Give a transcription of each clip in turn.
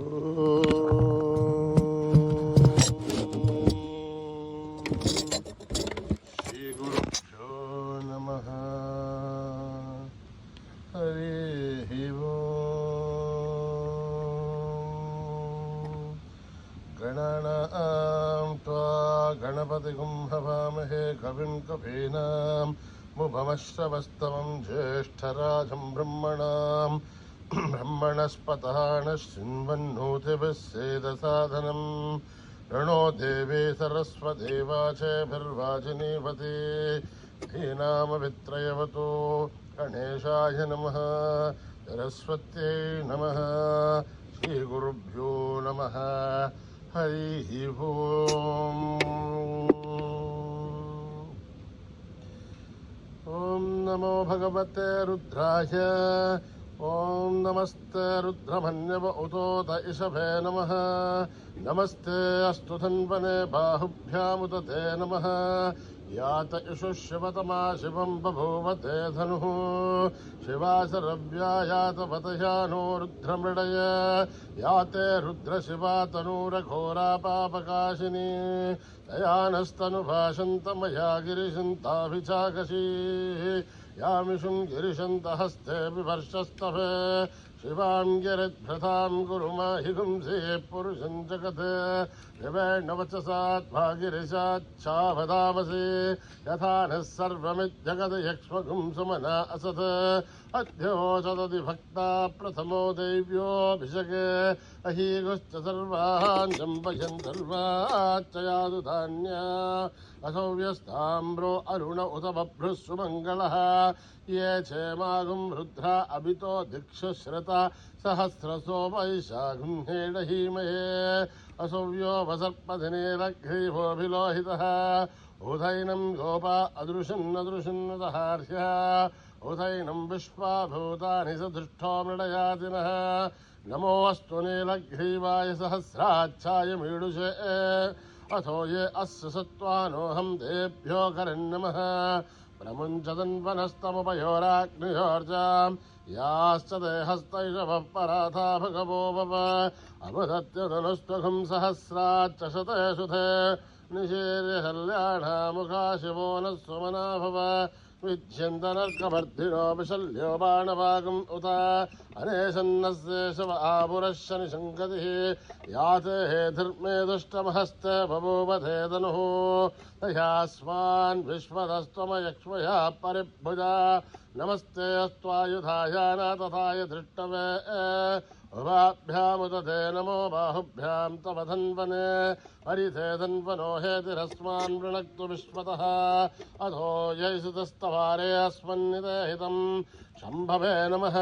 श्रीगुरुभ्यो नमः। हरिः ओम्। गणानां त्वा गणपतिगुं हवामहे कविं कवीनाम् मुभमश्रवस्तमं ज्येष्ठराजं ब्रह्मणाम् ब्रह्मणस्पतः नः शृण्वन्नोतिभिः सेदसाधनम् रणो देवे सरस्वती वाचेभिर्वाचिनीवती धीनामवित्रयवतो गणेशाय नमः। सरस्वत्यै नमः। श्रीगुरुभ्यो नमः। हरिः ओम्। ॐ नमो भगवते रुद्राय। ॐ नमस्ते रुद्रमन्यव उतोत इषभे नमः। नमस्ते अस्तु धन्वने बाहुभ्यामुत ते नमः। यात इषु शिवतमा शिवं बभूवते धनुः। शिवासरव्या यात वतया नो रुद्रमृडय। याते रुद्रशिवा तनूरघोरा पापकाशिनी। तयानस्तनुभाषन्तमया गिरिशन्ताभिचाकशी। यामिषुं गिरिशन्तहस्ते विवर्षस्तभे। शिवां गिरिभ्रतां गुरुमाहिगुंसे पुरुषं जगत्। विवेणवचसात् भागिरिशाच्छावदावसे। यथा नः सर्वमिज्जगद्यक्ष्मगुं सुमना असत्। अध्योषदति भक्ता प्रथमो दैव्योऽभिषके। अहीगुश्च सर्वान् जम्बयन् सर्वाच्च यादु धान्या। असौ व्यस्ताम्रो अरुण उत बभ्रुः सुमङ्गलः। ये क्षेमागुं रुद्रा अभितो दिक्षुश्रता सहस्रसो वैशाखं हेडहीमहे। असौव्यो वसर्पधिनेरग्रीवोऽभिलोहितः। उधैनं गोपा अदृशन्नदृशन्नदहार्ह्यः। उधैनं विश्वा भूतानि स दृष्टो मृडयातिनः। नमोऽस्तु नीलग्रीवाय सहस्राच्छाय मीडुषे। अथो ये अस्य सत्त्वानोऽहं तेभ्यो करन्नमः। प्रमुञ्चदन्वनस्तमुपयोराग्नियोर्जाम्। याश्च ते हस्तैषवः पराथा भगवो भव। अवदत्यधनुस्त्वघुं सहस्राच्च शते सुधे। निषेर्य शल्याढामुखा शिवो नः सुमना भव। विध्यन्तनर्कवर्धिनो विशल्यो बाणवागुम् उत। अनेशन्नस्य शव आपुरः शनिशङ्कतिः। याते हे धर्मे दुष्टमहस्ते बभूवधे धनुः। तयास्मान् विश्वदस्त्वमयक्ष्मया परिभुजा। नमस्ते अस्त्वायुधाय न तथाय धृष्टवे। उभाभ्यामुत ते नमो बाहुभ्यां तव धन्वने। हरिते धन्वनो हेतिरस्मान् वृणक्तु विश्वतः। अधो यैषुतस्तवारे अस्मन्निते हितं शम्भवे नमः।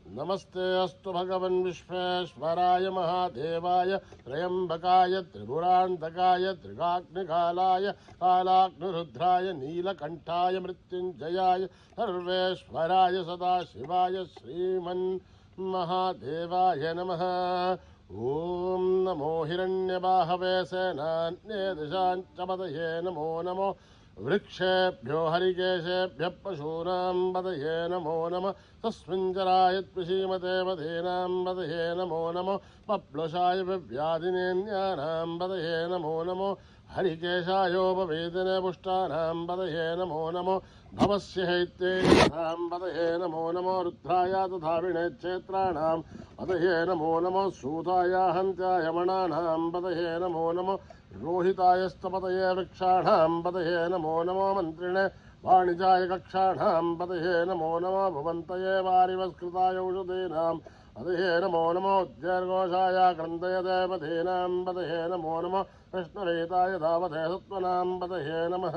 नमस्ते अस्तु भगवन् विश्वेश्वराय महादेवाय त्र्यम्बकाय त्रिपुरान्तकाय त्रिकाग्निकालाय कालाग्निरुद्राय नीलकण्ठाय मृत्युञ्जयाय सर्वेश्वराय सदाशिवाय श्रीमन्महादेवाय नमः। ॐ नमो हिरण्यबाहवे सेनान्ये दिशाञ्च पतये नमो नमो। वृक्षेभ्यो हरिकेशेभ्यः पशूनां पतये नमो नमः। तस्मिञ्जराय त्विषीमते पदीनां पतये नमो नमो। पप्लुषाय विव्याधिनेन्यानां पतये नमो नमो। हरिकेशायोपवेदने पुष्टानां पतये नमो नमो। भवस्य हैत्येनां पतये नमो नमो। रुद्राय तथाविणे क्षेत्राणां पतये नमो नमो। सूताय हन्त्याय मणानां पतये नमो नमो। रोहितायस्तपतये वृक्षाणां पतये नमो नमो। मन्त्रिणे वाणिजाय कक्षाणां पतये नमो नमो। भुवन्तये वारिवस्कृताय औषधीनां पतये नमो नमो। उद्यर्घोषाय क्रन्दयते पदीनां पतये नमो नमो। कृष्णवेताय धावते सत्त्वनां पतये नमः।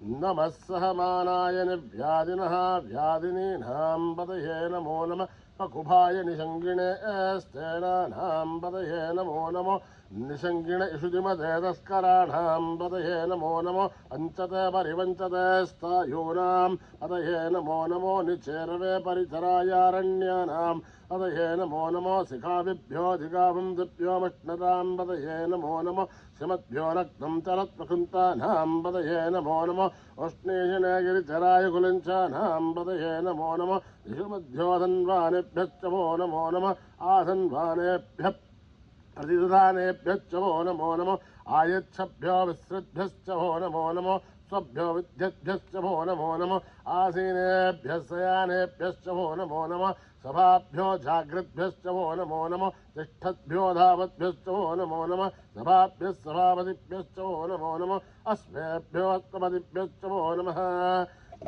नमः सहमानाय निव्याधिनः व्याधिनीनां पतये नमो नमः। अकुभाय निषङ्गिणे स्तेनानां पतये नमो नमो। निषङ्गिण इषुदिमते तस्कराणां पतये नमो नमो। अञ्चते परिवञ्चते स्थायूनां पतये नमो नमो। निचेरवे परिचरायारण्यानां पदये नमो नमो शिखाभिभ्यो धिगावंसिभ्योमष्णतां पदये नमो नमो श्रीमद्भ्यो रक्तं चरत्प्रकृन्तानां पदये नमो नमो उष्णीषिणगिरिचराय कुलिञ्चानां पदये नमो नमो दिशुमध्योधन्वानेभ्यश्च वो नमो नमः आसन्वानेभ्यः प्रतिदधानेभ्यश्च वो नमो नमो आयच्छभ्यो विसृभ्यश्च वो नमो नमो स्वभ्यो विद्यभ्यश्च वो नमो नमो आसीनेभ्यः शयानेभ्यश्च वो नमो नमः सभाभ्यो जागृद्भ्यश्च वो नमो नमो तिष्ठद्भ्यो धावद्भ्यश्च वो नमो नमः सभाभ्यः सभापतिभ्यश्च वो नमो नमो अस्मेभ्यो अस्तपतिभ्यश्च वो नमः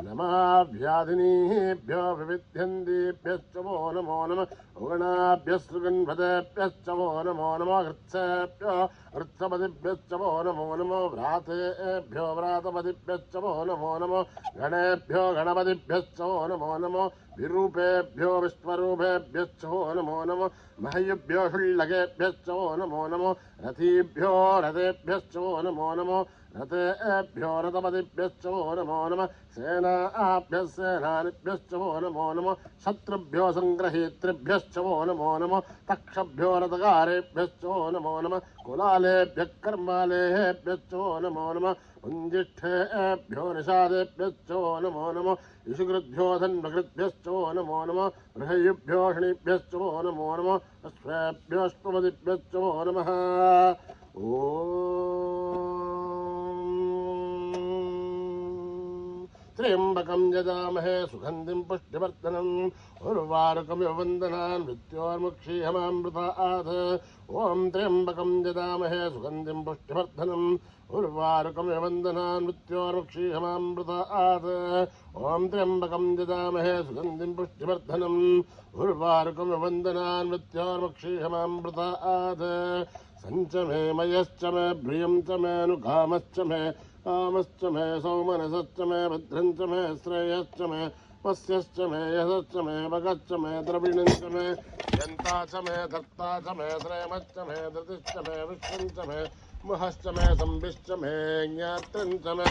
नमः व्याधिनीभ्यो विविध्यन्तीभ्यश्च वो नमो नमः उगणाभ्यः सुगन्धतेभ्यश्च वो नमो नमः हृत्सेभ्यो हृत्सपतिभ्यश्च वो नमो नमो व्रातेभ्यो व्रातपतिभ्यश्च वो नमो नमो गणेभ्यो गणपतिभ्यश्च वो नमो नमो विरूपेभ्यो विश्वरूपेभ्यश्च वो नमो नमो मह्यभ्यो षुल्लकेभ्यश्च वो नमो नमो रथीभ्यो रथेभ्यश्च वो नमो नमो रथेभ्यो रथपतिभ्यश्च वो नमो नमः सेनाभ्यः सेनानिभ्यश्च वो नमो नमः शत्रुभ्यो सङ्ग्रहीतृभ्यश्च वो नमो नमः तक्षभ्यो रथकारेभ्यश्च वो नमो नमः कुलालेभ्यः कर्मालेभ्यश्च वो नमो नमः पुञ्जिष्ठेभ्यो निषादेभ्यश्च वो नमो नमः इषुकृद्भ्यो धन्वकृद्भ्यश्च वो नमो नमः बृहयुभ्यो षणिभ्यश्च वो नमो नमः अश्वेभ्योऽष्टपदिभ्यश्च वो नमः त्र्यम्बकं यजामहे सुगन्धिं पुष्टिवर्धनम् उर्वारुकमिव वन्दनान् मृत्योर्मुक्षीयमामृतात् ॐ त्र्यम्बकं यजामहे सुगन्धिं पुष्टिवर्धनम् उर्वारुकमिव वन्दनान् मृत्योर्मुक्षीयमामृतात् ॐ त्र्यम्बकं यजामहे सुगन्धिं पुष्टिवर्धनम् उर्वारुकमिव वन्दनान् मृत्योर्मुक्षीयमामृतात् सञ्च मे मयश्च मे प्रियं च मे अनुकामश्च मे कामश्च मे सौमनसश्च मे भद्रञ्च मे श्रेयश्च मे पस्यश्च मे यशश्च मे भगश्च मे द्रविणञ्च मे यन्ता च मे धत्ता च मे श्रेमश्च मे धृतिश्च मे विश्वञ्च मे महश्च मे संविश्च मे ज्ञात्रञ्च मे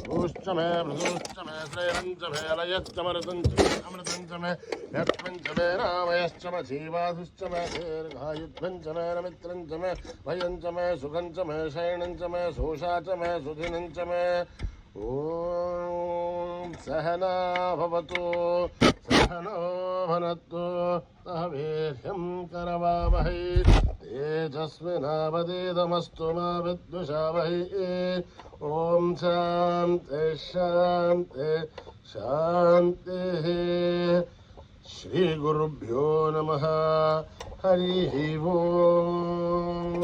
भूश्च मे भृशुश्च मे श्रेयञ्च मे लयश्च मरुतञ्च मे अमृतञ्च मे यत्त्वञ्च मे रामयश्च मे जीवाधुश्च मे दीर्घायुध्वञ्च मे नमित्रञ्च मे भयञ्च मे सुखञ्च मे शयनञ्च मे शोषा च मे सुधिनञ्च मे ॐ सहना भवतु सहनो भुनक्तु सह वीर्यं करवावहै तेजस्विनावधीतमस्तु मा विद्विषावहै ॐ शान्ति शान्ति शान्तिः श्रीगुरुभ्यो नमः हरिः ओम्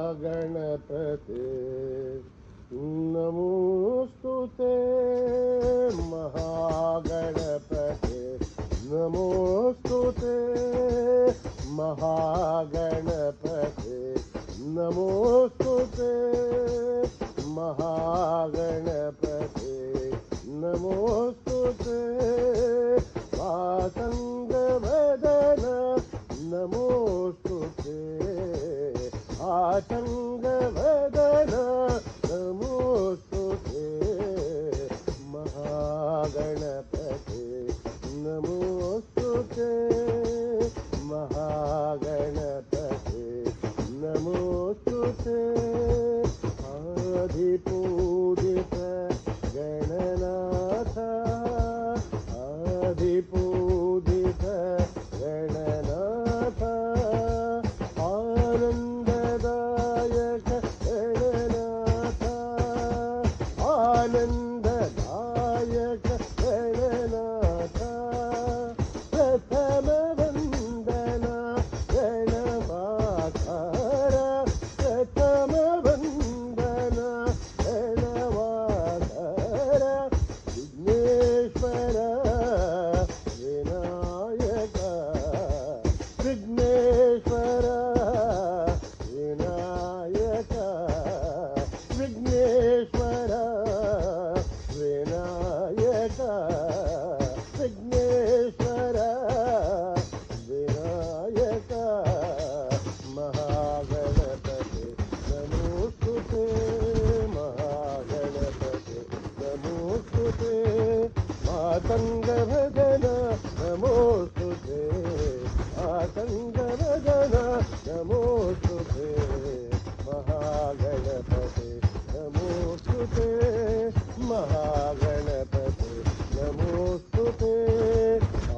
महागणपते नमोस्तुते महागणपते नमोस्तुते महागणपते नमोस्तुते महागणपते नमोस्तुते वासंगवदन नमोस्तुते आचंगवदन नमोस्तुते महागणपते नमोस्तुते महागणपते नमोस्तुते आदिपूजित गणनाथ आदिपूजित गणनाथ आनन्ददायक गणनाथ आनन्ददायक गणनाथ प्रथम वन्दना गणमाकार प्रथम वन्दना मातङ्गभजन नमोऽस्तु ते मातङ्गभजन नमोऽस्तु ते महागणपते नमोऽस्तु ते महागणपते नमोऽस्तु ते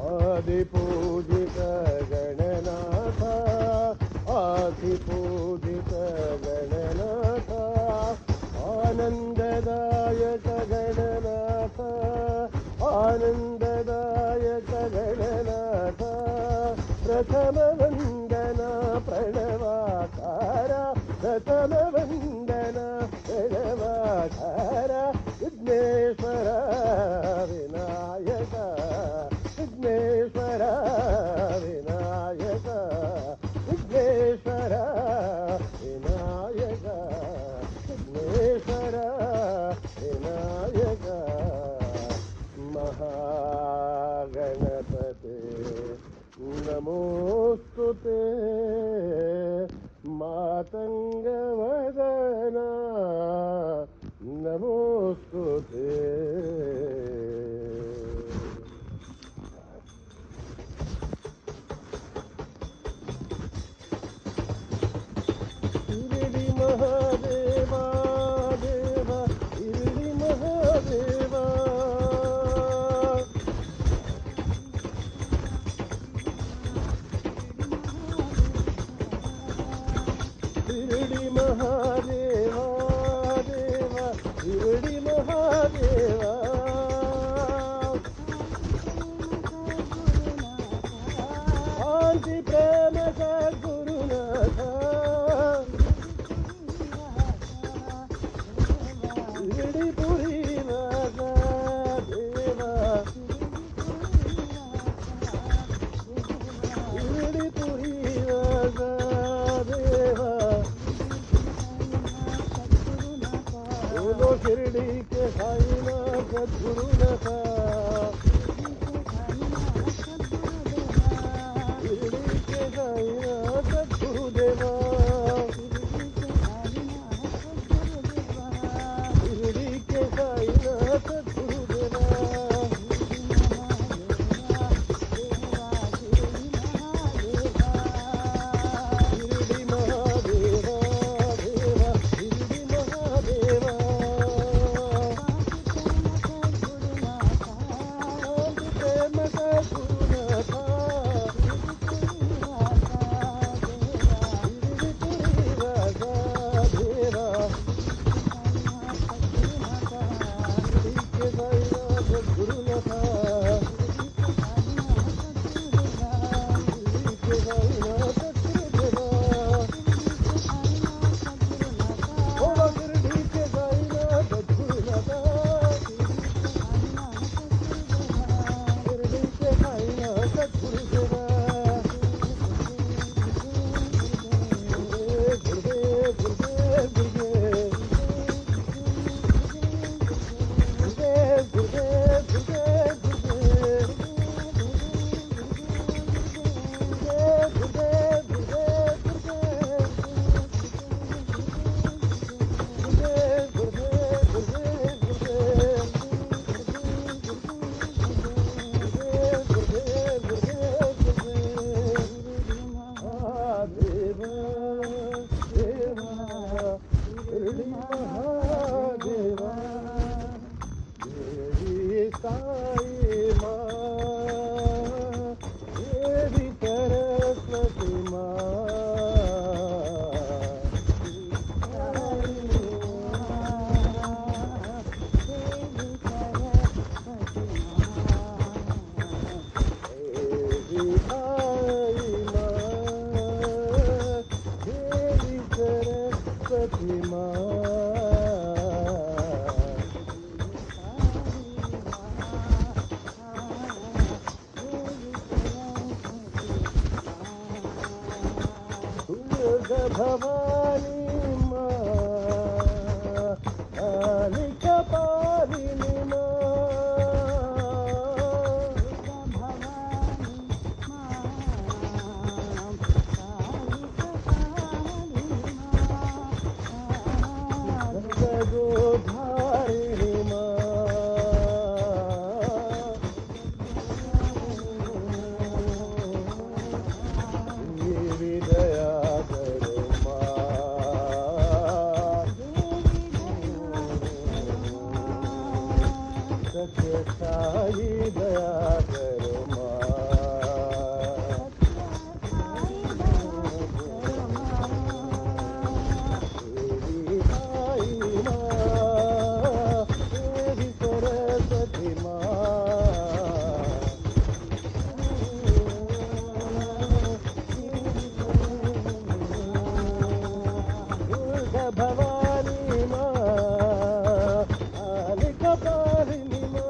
आदिपूजित गणनाथ आदिपूजित गणनाथ आनन्ददायक गणनाथ आनन्ददायक गणनाथ प्रथमवन्दना प्रणवाकार प्रथमवन्दना प्रणवाकार विघ्नेश्वर विनायक विघ्नेश्वर विनायक विघ्नेश्वर विनायक विघ्नेश्वर विनायक महागणपते नमोऽस्तु ते मातङ्गवदना नमोऽस्तु ते शिरडी महादेवा देवा शिरडी महादेवा शिरडी महादेवा देवा शिरडी महादेवा शांति प्रेम सद्गुरुनाथ शिरडी पुरी वासा देवा शिरडी पुरी वासा देवा बोलो शिरडी के साईनाथ सद्गुरुनाथ शिरडी के साईनाथ सद्गुरुदेवा शिरडी के साईनाथ सद्गुरुदेवा शिरडी महादेवा देवा शिरडी महादेवा शांति प्रेम सद्गुरुनाथ शिरडी पुरी वासा देवा शिरडी के साईनाथ सद्गुरुनाथ शिरडी के साईनाथ सद्गुरुदेवा बोलो शिरडी के साईनाथ सद्गुरुनाथ शिरडी के साईनाथ सद्गुरुदेवा गुरुदेव गुरुदेव गुरुदेव गुरुदेव गुरुदेव गुरुदेव महादेवा देवी साई माँ देवी सरस्वती माँ देवी साई माँ देवी सरस्वती माँ दुर्गा भवानी माँ कालिका पालिनी माँ जगदोधारिणी माँ सत्य साई दया करो माँ देवी साई माँ देवी सरस्वती माँ दुर्गा भवानी माँ आलिका पालिनी माँ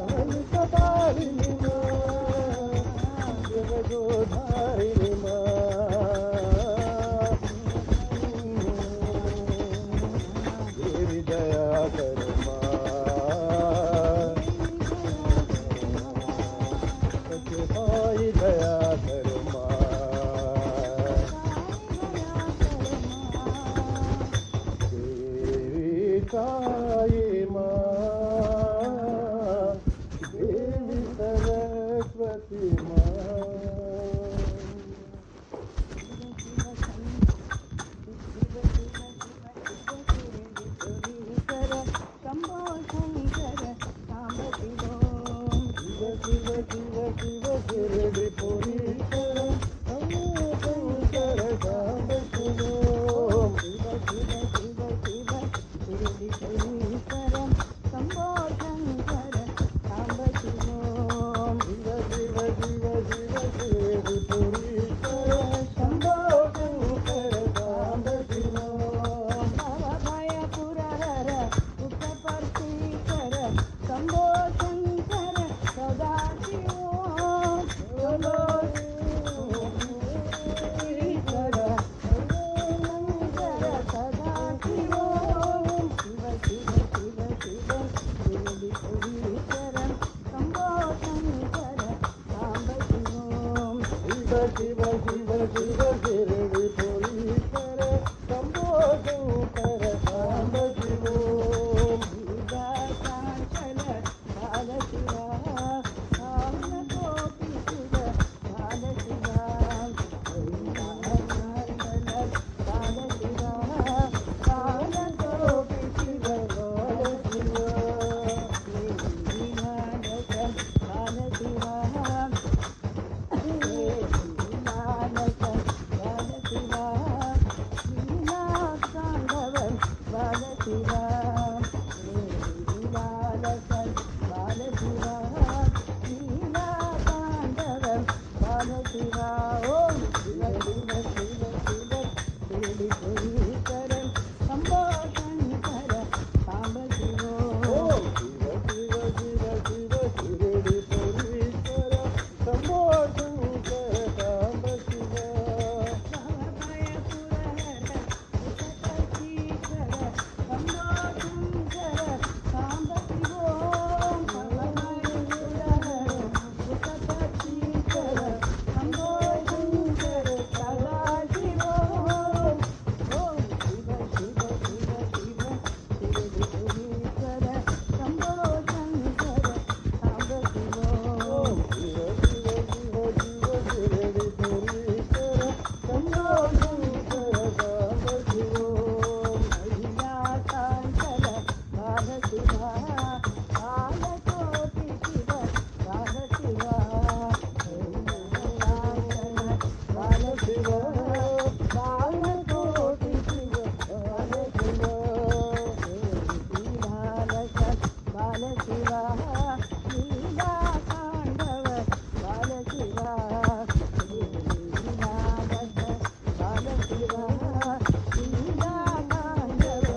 आलिका पालिनी माँ जगदोधारिणी माँ तेरी दया करो माँ सच्चे साई दया करो माँ देवी साई माँ देवी सरस्वती माँ शिव शिव शिव शिरडी पुरीश्वर शंभो शंकर शांब शिवोम शिव शिव शिव शिव शिरडी पुरीश्वर शंभो शंकर शांब शिवोम शिव शिव शिव शिव शिरडी पुरीश्वर शंभो शंकर शांब शिवोम भय पुरहर पुष्पपर्शीकर शंभो शंकर सदा शिवोम बोलो ईश्वर शंकर सदा शिवोम शिव शिव शिव शिव शिरडी पुरीश्वर शंभो शंकर शांब शिवोम शिव शिव शिव शिव शिरडी पुरीश्वर शंभो शंकर शांब शिवोम शिवाचांचल बाल शिवा कामकोटि शिव बाल शिवा शिवाचांचल बाल शिवा कामकोटि शिव बाल शिवा श्रीनाथ बाल शिवा श्रीनाथ बाल शिवा श्रीनाथ साधवन बाल शिवा श्रीनाथ बाल शिवा श्रीनाथ साधवन बाल शिवा ओम शिव शिव शिव शिव शिरडी पुरीश्वर शंभो शंकर शांब शिवोम शिव शिव शिव शिव शिरडी पुरीश्वर शंभो शंकर शांब शिवा भय पुरहर पुष्पपर्शीकर शंभो शंकर शांब शिवोम भय पुरहर पुष्पपर्शीकर शंभो शंकर सदा शिवोम ओम शिव शिव शिव शिव शिरडी पुरीश्वर शंभो शंकर शांब शिवोम शिव शिव शिव शिव शिरडी पुरीश्वर शंभो शंकर शांब शिवोम कैलासांचल बाल शिवा कालकोटि शिव बाल शिवा कैलासांचल बाल शिवा कालकोटि शिव बाल शिवा श्रीनाथ बाल शिवा लीला तांडव बाल शिवा श्रीनाथ बाल शिवा लीला तांडव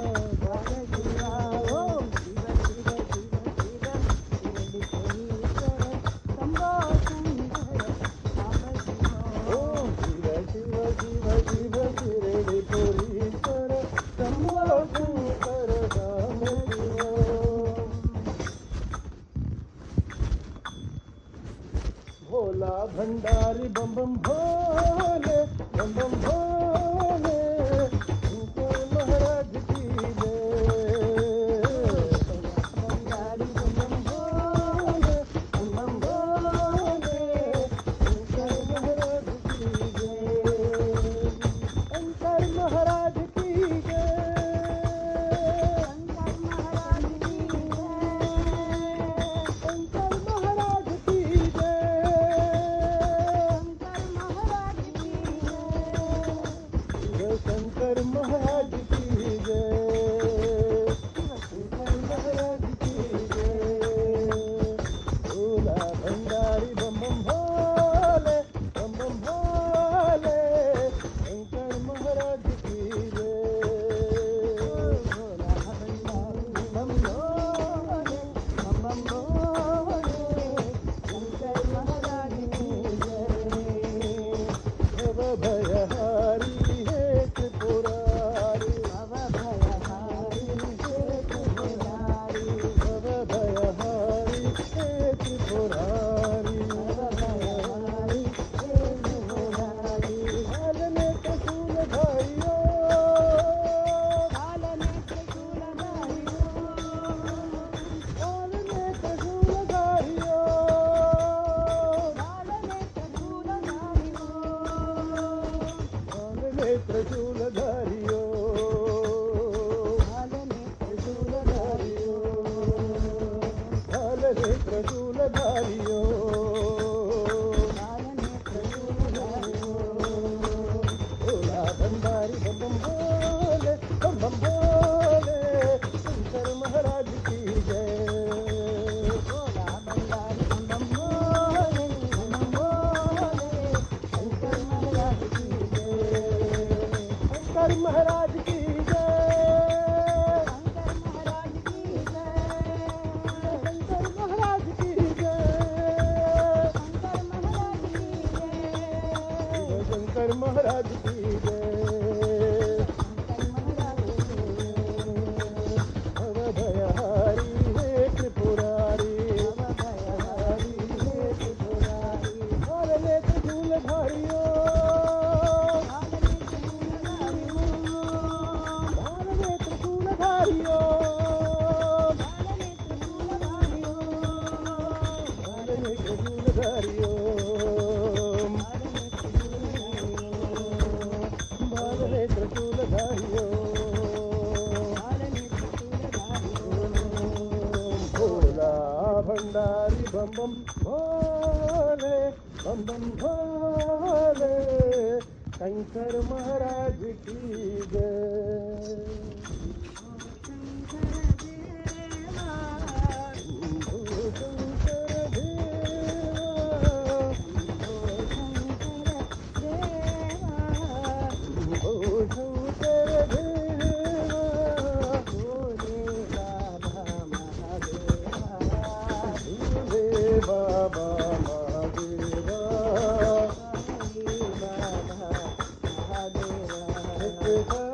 बाल शिवा ओम शिव शिव शिव शिव शिरडी पुरीश्वर शंभो शंकर शांब शिवोम ओम शिव शिव शिव शिव शिरडी पुरीश्वर शंभो शंकर शांब शिवोम भोला भंडारी बम बम भोले बम बम भोले शंकर महाराज की जय भंडारी बम बम भोले बम बम भोले शंकर महाराज की जय शंकर महाराज की जय महाराज की जय, शंकर महाराज की जय। भोला भंडारी बम बम भोले, बम बम भोले, शंकर महाराज की जय। भोला भंडारी बम भोले, बम बम भोले, शंकर महाराज की जय। भव भयहारी हे त्रिपुरारी, भव भयहारी हे त्रिपुरारी, भव भयहारी हे त्रिपुरारी, भव भयहारी हे त्रिपुरारी। हाल में त्रिशूल धारियो, हाल में त्रिशूल धारियो, हाल में त्रिशूल धारियो, हाल में त्रिशूल धारियो, हाल में त्रिशूल धारियो, हाल में त्रिशूल धारियो, हाल में त्रिशूल धारियो, हाल में त्रिशूल धारियो। भोला भंडारी बम बम भोले, बम बम भोले, शंकर महाराज की जय। भोला भंडारी बम बम भोले, बम बम भोले, शंकर महाराज की जय। शंकर महाराज की जय, शंकर महाराज की जय, शंकर महाराज की जय, शंकर महाराज की जय, शंकर महाराज की जय। भव भयहारी हे त्रिपुरारी, भव भयहारी हे त्रिपुरारी। हाल में त्रिशूल धारियो, हाल में त्रिशूल धारियो, हाल में त्रिशूल धारियो, हाल में त्रिशूल धारियो, हाल में त्रिशूल धारियो, हाल में त्रिशूल धारियो, हाल में त्रिशूल धारियो। भोला भंडारी बम बम भोले, बम बम भोले, शंकर महाराज की जय। शंकर देवा, शंकर देवा, शंकर देवा, शंकर देवा, भोले बाबा महादेवा, भोले बाबा महादेवा, भोले बाबा महादेवा।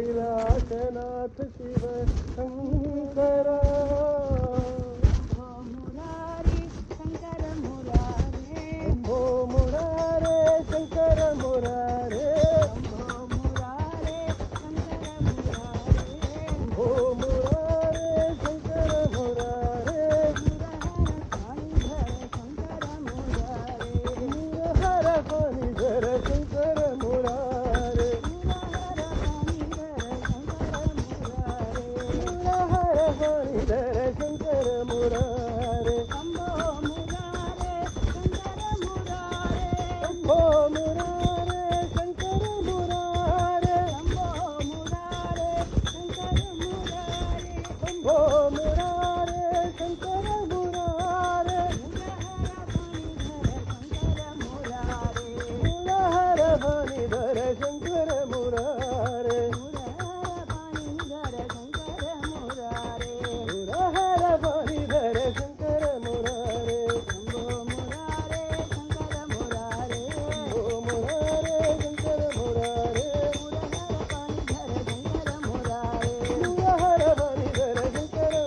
कैलासनाथ शिव शंकर मुरारी शंकर मुरारे शंभो मुरारे शंकर मुरारे शंभो मुरारे शंकर मुरारे शंभो मुरारे शंकर मुरारे मुरहर पाणीधर शंकर मुरारे मुरहर पाणीधर शंकर मुरारे शंभो मुरारे शंकर मुरारे शंभो मुरारे शंकर मुरारे शंभो मुरारे शंकर मुरारे शंभो मुरारे शंकर मुरारे मुरहर पाणीधर शंकर मुरारे मुरहर पाणीधर शंकर मुरारे मुरहर पाणीधर मुरहर पाणीधर शंकर मुरारे शंकर मुरारे शंभो मुरारे शंकर मुरारे शंभो मुरारे शंकर मुरारे मुरहर पाणीधर शंकर मुरारे मुरहर पाणीधर शंकर मुरारे शंभो मुरारे शंकर मुरारे शंभो मुरारे शंकर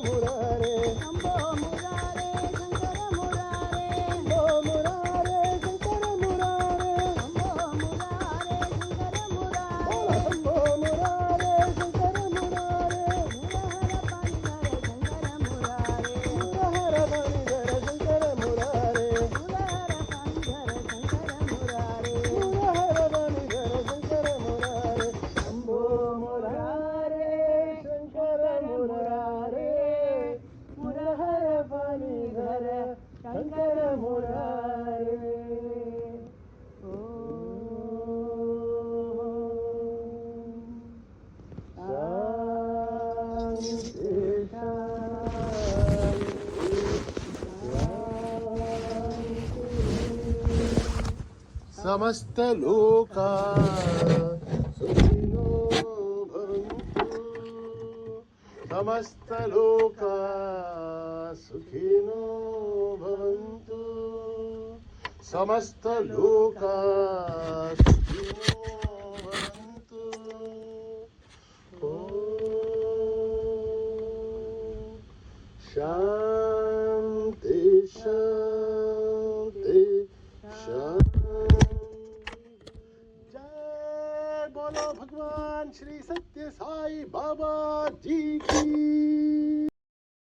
मुरारे शंभो मुरारे शंकर मुरारे शंभो मुरारे शंकर मुरारे मुरहर पाणीधर शंकर मुरारे मुरहर पाणीधर शंकर मुरारे मुरहर पाणीधर शंकर मुरारे मुरहर पाणीधर शंकर मुरारे शंभो मुरारे शंकर मुरारे मुरहर पाणीधर शंकर मुरारे समस्त लोका सुखिनो भवन्तु समस्त लोका सुखिनो भवन्तु समस्त लोका सुखिनो भवन्तु शांति शांति शांति जय बोलो भगवान श्री सत्य साई बाबा जी की